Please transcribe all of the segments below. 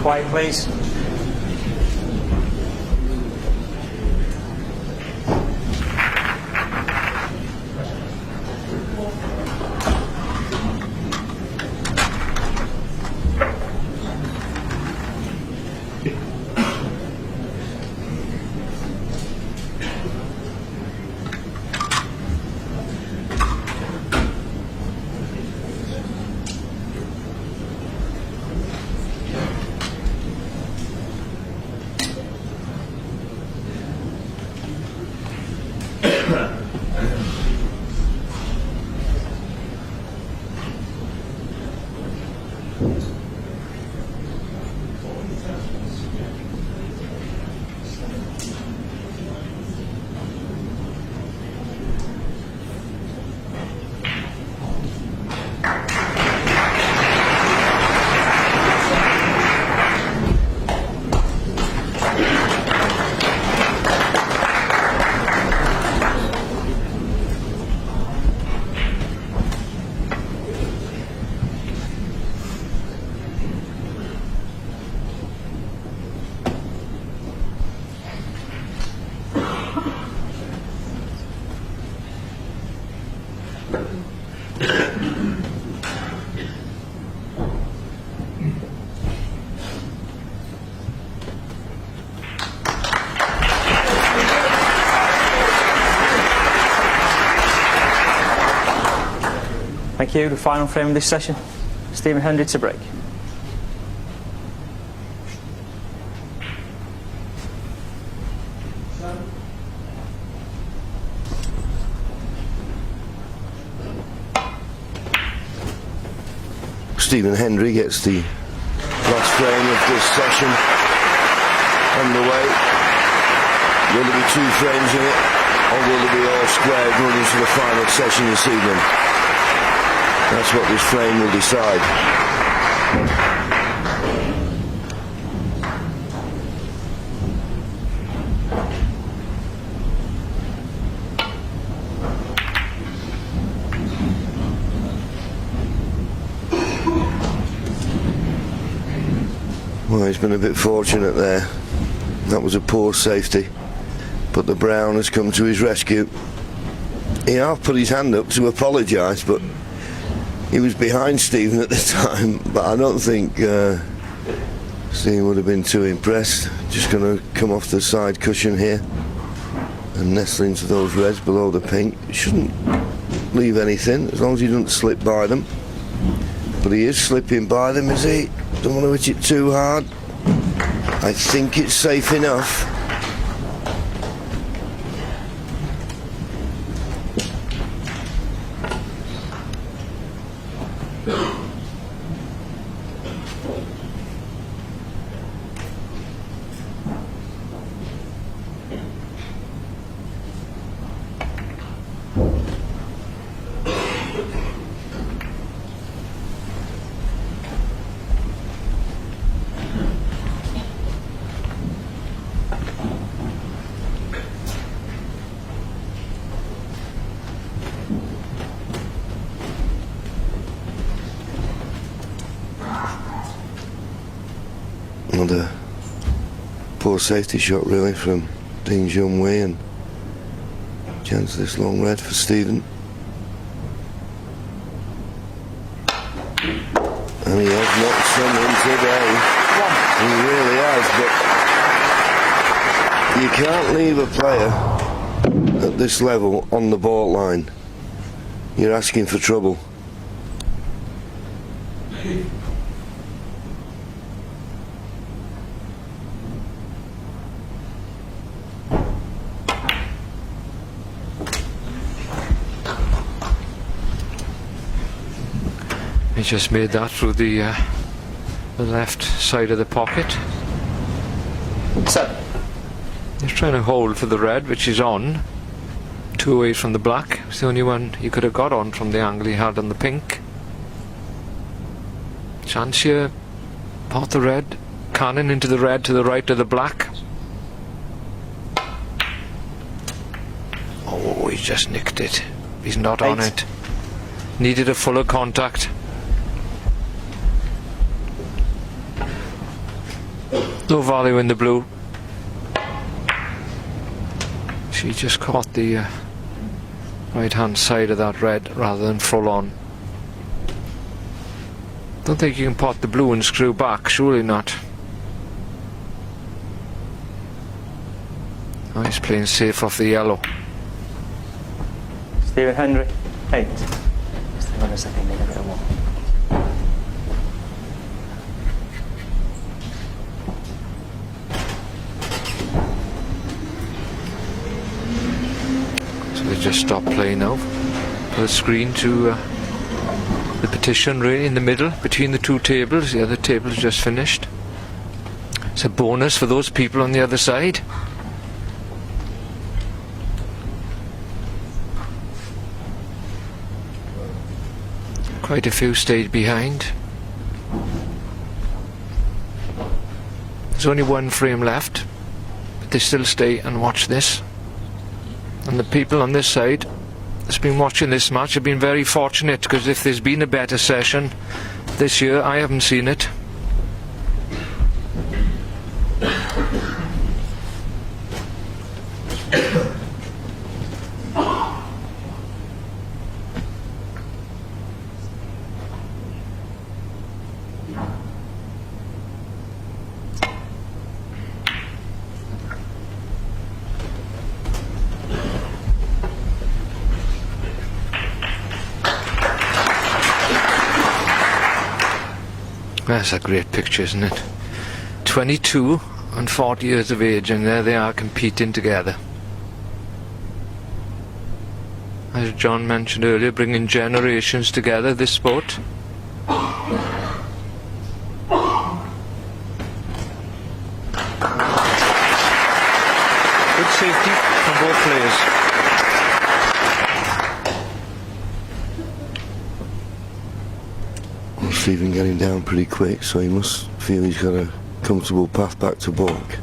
quiet, please. Thank you. The final frame of this session, Stephen Hendry to break. Stephen Hendry gets the last frame of this session underway. Will there be 2 frames in it, or will there be all squared running to the final session this evening? That's what this frame will decide. Well, he's been a bit fortunate there. That was a poor safety, but the Brown has come to his rescue. He half put his hand up to apologise, but he was behind Stephen at the time, but I don't think Stephen would have been too impressed. Just going to come off the side cushion here and nestle into those reds below the pink. Shouldn't leave anything as long as he doesn't slip by them. But he is slipping by them, is he? Don't want to hit it too hard. I think it's safe enough. Another poor safety shot really from Dean Jung-wei, and chance this long red for Stephen. And he has knocked some in today. He really has, but you can't leave a player at this level on the baulk line. You're asking for trouble. He just made that through the left side of the pocket. So, He's trying to hold for the red, which is on. 2 away from the black. It's the only one he could have got on from the angle he had on the pink. Chance here. Pot the red. Cannon into the red to the right of the black. Oh, he just nicked it. He's not on it. Needed a fuller contact. no value in the blue. She just caught the right hand side of that red rather than full on. Don't think you can pot the blue and screw back, surely not. Oh, he's playing safe off the yellow. Stephen Hendry, 8. Just hang on a second, make a bit of one. So they just stop playing now. Put a screen to the petition really in the middle between the two tables. The other table is just finished. It's a bonus for those people on the other side. Quite a few stayed behind. There's only one frame left, but they still stay and watch this. And the people on this side that's been watching this match have been very fortunate, because if there's been a better session this year, I haven't seen it. That's a great picture, isn't it? 22 and 40 years of age, and there they are competing together. As John mentioned earlier, bringing generations together, this sport. Good safety from both players. Stephen getting down pretty quick, so he must feel he's got a comfortable path back to balk.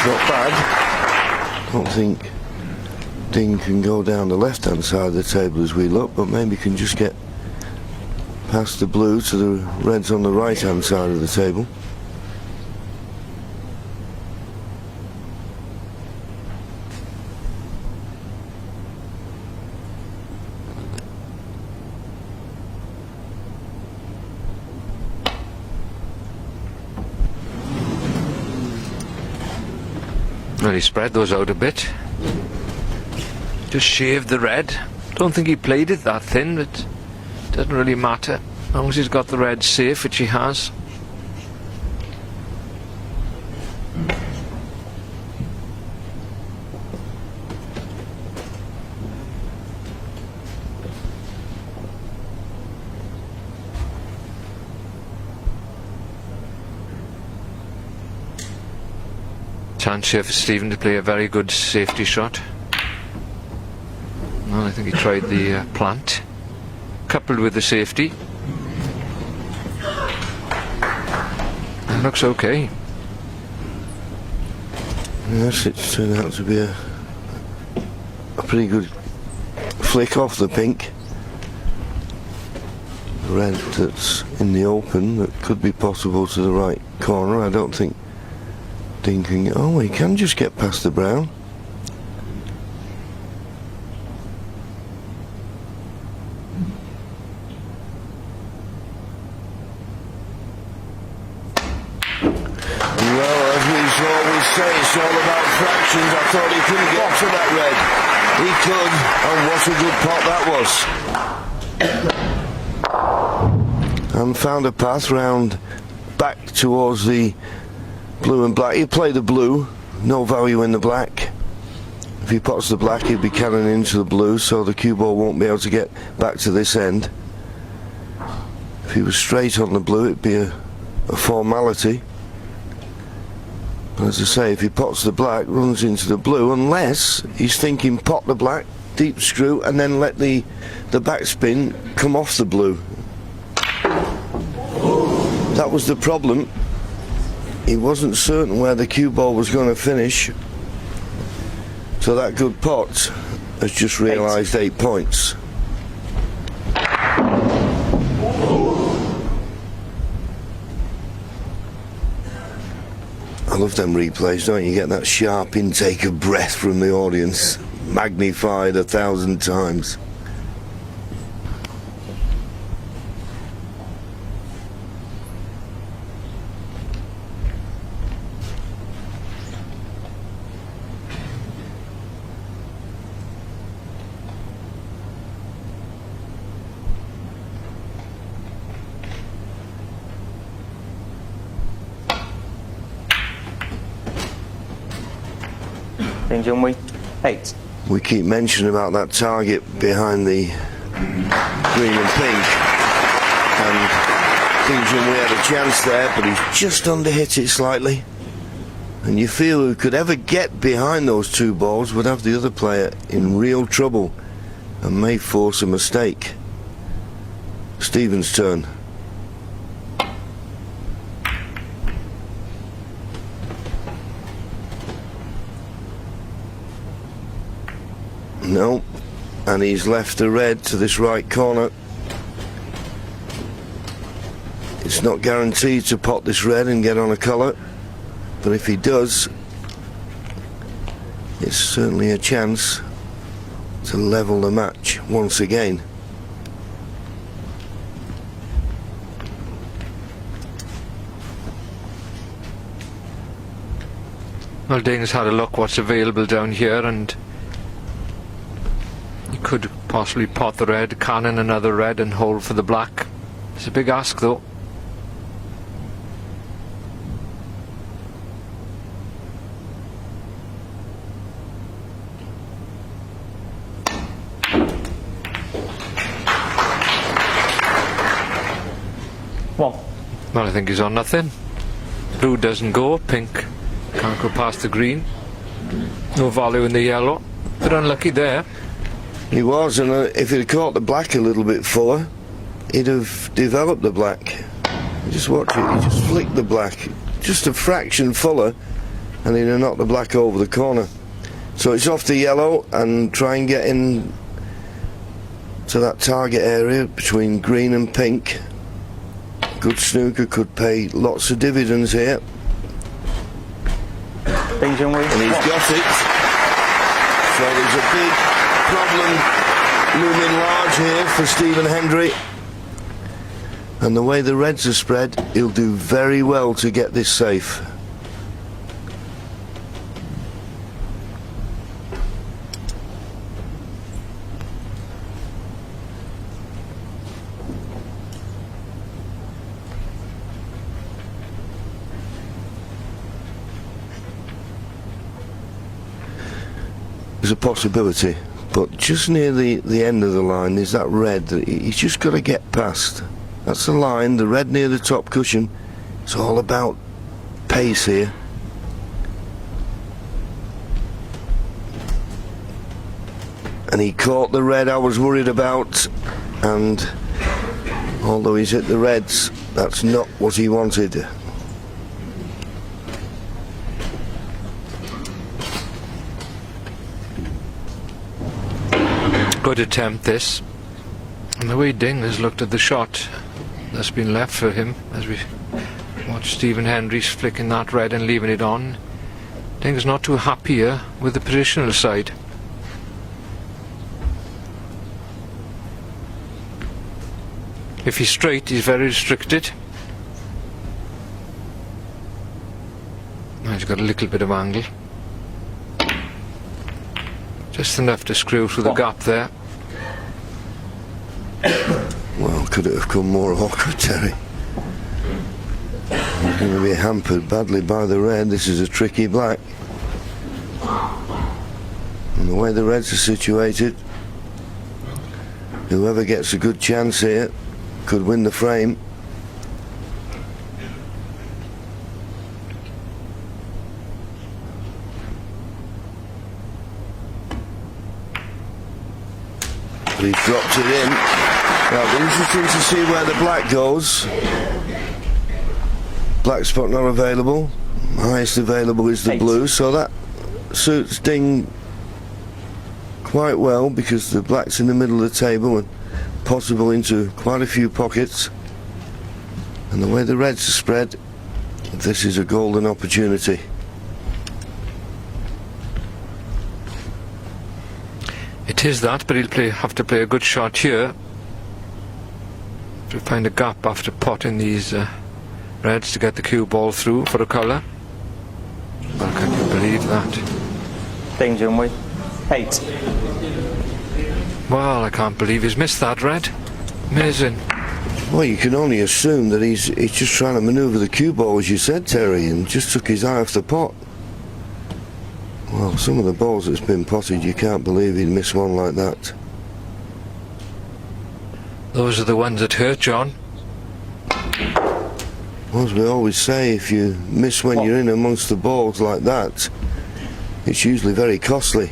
Not bad. Don't think Dean can go down the left hand side of the table as we look, but maybe can just get past the blue to the reds on the right hand side of the table. Well, he spread those out a bit. Just shaved the red. Don't think he played it that thin, but it doesn't really matter. As long as he's got the red safe, which he has. Chance here for Stephen to play a very good safety shot. Well, I think he tried the plant, coupled with the safety. It looks okay. Yes, it's turned out to be a pretty good flick off the pink. The red that's in the open that could be possible to the right corner. I don't think Dean can. Oh, he can just get past the brown. Well, as we always say, it's all about fractions. I thought he couldn't get to that red. He could, and what a good pot that was. And found a path round back towards the blue and black. He'll play the blue, no value in the black. If he pots the black, he'll be cannon into the blue, so the cue ball won't be able to get back to this end. If he was straight on the blue, it'd be a formality. But as I say, if he pots the black, runs into the blue, unless he's thinking pot the black, deep screw, and then let the backspin come off the blue. That was the problem. He wasn't certain where the cue ball was going to finish, so that good pot has just realised 8 points. I love them replays, don't you? You get that sharp intake of breath from the audience, magnified 1,000 times. Danger on we. 8. We keep mentioning about that target behind the green and pink, and thinking we had a chance there, but he's just under-hit it slightly. And you feel who could ever get behind those two balls would have the other player in real trouble and may force a mistake. Stephen's turn. No, and he's left the red to this right corner. It's not guaranteed to pot this red and get on a colour, but if he does, it's certainly a chance to level the match once again. Well, Ding's had a look what's available down here, and he could possibly pot the red, cannon another red and hold for the black. It's a big ask though. Well, I think he's on nothing. Blue doesn't go, pink can't go past the green. No value in the yellow. Bit unlucky there. He was, and if he'd caught the black a little bit fuller, he'd have developed the black. Just watch it, he just flicked the black just a fraction fuller, and he'd have knocked the black over the corner. So it's off the yellow and try and get in to that target area between green and pink. Good snooker could pay lots of dividends here. Danger on we. And he's got it. So there's a big problem looming large here for Stephen Hendry. And the way the reds are spread, he'll do very well to get this safe. There's a possibility, but just near the end of the line there's that red that he's just got to get past. That's the line, the red near the top cushion. It's all about pace here. And he caught the red I was worried about, and although he's hit the reds, that's not what he wanted. Good attempt this, and the way Ding has looked at the shot that's been left for him as we watch Stephen Hendry flicking that red and leaving it on. Ding's not too happy here with the positional side. If he's straight, he's very restricted. Now he's got a little bit of angle. Just enough to screw through the gap there. Well, could it have come more awkward, Terry? He's going to be hampered badly by the red. This is a tricky black. And the way the reds are situated, whoever gets a good chance here could win the frame. But he's dropped it in. Now, it'll be interesting to see where the black goes. Black spot not available. Highest available is the 8. blue, so that suits Ding quite well because the black's in the middle of the table and possible into quite a few pockets. And the way the reds are spread, this is a golden opportunity. It is that, but he'll have to play a good shot here to find a gap after potting these reds to get the cue ball through for a colour. Well, can you believe that? Danger and we. 8. Well, I can't believe he's missed that red. Amazing. Well, you can only assume that he's just trying to manoeuvre the cue ball, as you said, Terry, and just took his eye off the pot. Well, some of the balls that's been potted, you can't believe he'd miss one like that. Those are the ones that hurt, John. Well, as we always say, if you miss when you're in amongst the balls like that, it's usually very costly.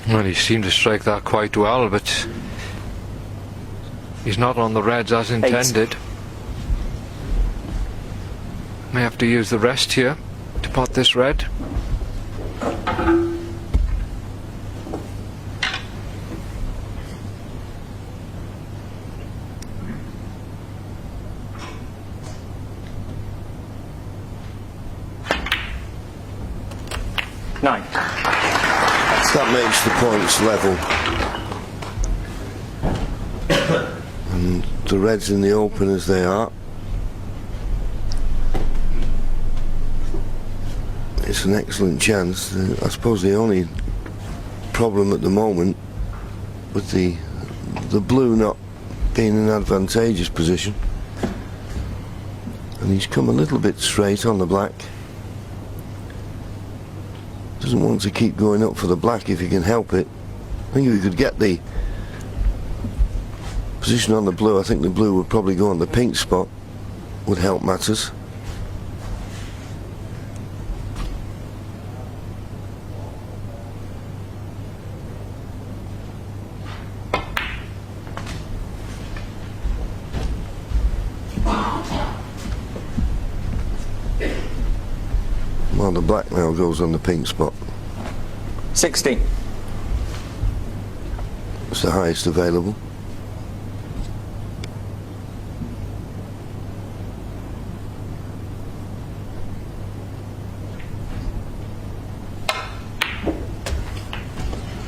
Well, he seemed to strike that quite well, but he's not on the reds as intended. May have to use the rest here to pot this red. Nine. That makes the points level. And the reds in the open as they are. It's an excellent chance. I suppose the only problem at the moment with the blue not being in an advantageous position, and he's come a little bit straight on the black. Doesn't want to keep going up for the black if he can help it. I think if he could get the position on the blue, I think the blue would probably go on the pink spot, would help matters. Well, the black now goes on the pink spot. 16. It's the highest available.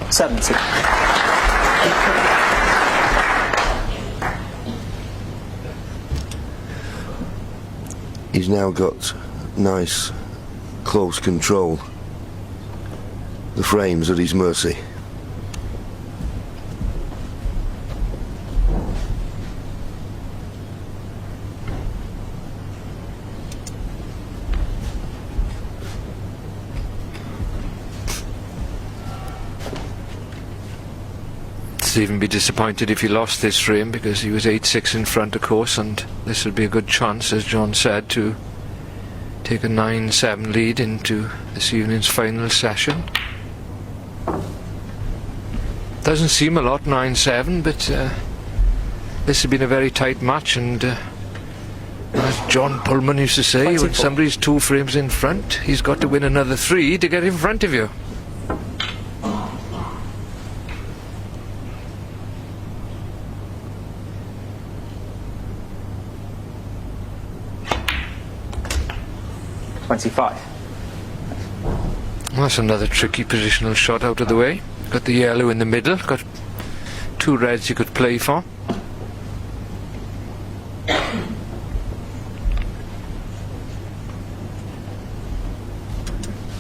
$70. He's now got nice close control. The frame's at his mercy. Even be disappointed if he lost this frame, because he was 8-6 in front, of course, and this would be a good chance, as John said, to take a 9-7 lead into this evening's final session. Doesn't seem a lot, 9-7, but this has been a very tight match, and as John Pullman used to say, 24. when somebody's 2 frames in front, he's got to win another 3 to get in front of you. $25. That's another tricky positional shot out of the way. Got the yellow in the middle, got 2 reds you could play for.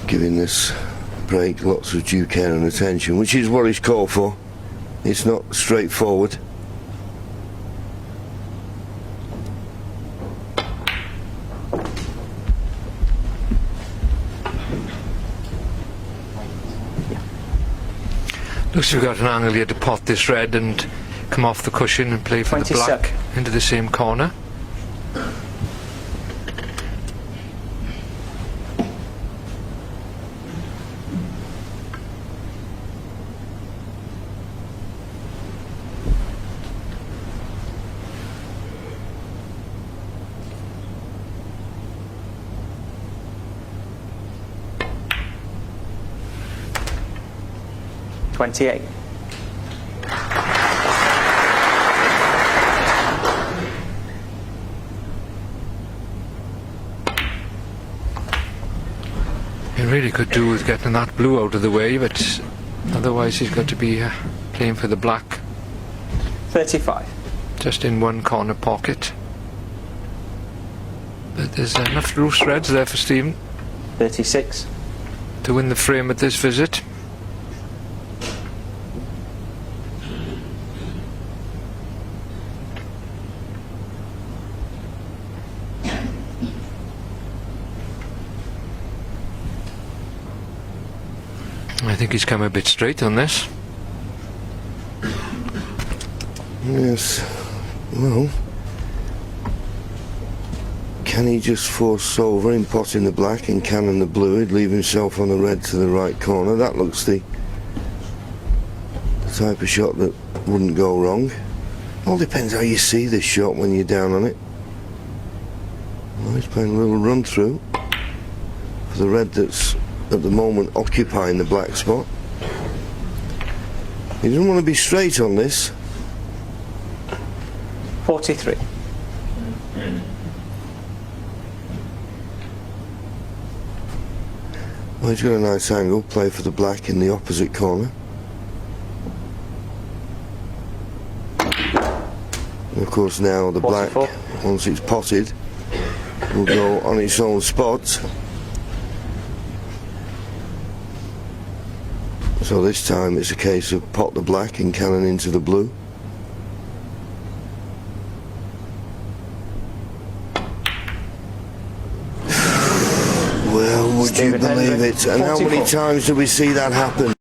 Giving this break lots of due care and attention, which is what he's called for. It's not straightforward. Looks like we've got an angle here to pot this red and come off the cushion and play for the 27. black into the same corner. 28. He really could do with getting that blue out of the way, but otherwise he's got to be playing for the black. 35. Just in one corner pocket. But there's enough loose threads there for Stephen 36. to win the frame at this visit. I think he's come a bit straight on this. Yes. Well, can he just force over in potting the black and cannon the blue? He'd leave himself on the red to the right corner. That looks the type of shot that wouldn't go wrong. All depends how you see this shot when you're down on it. Well, he's playing a little run through for the red that's at the moment occupying the black spot. He doesn't want to be straight on this. 43. Well, he's got a nice angle, play for the black in the opposite corner. And of course now the 44. black, once it's potted, will go on its own spot. So this time it's a case of pot the black and cannon into the blue. Well, would you Stephen believe Hendry, it? And how many 44. times do we see that happen?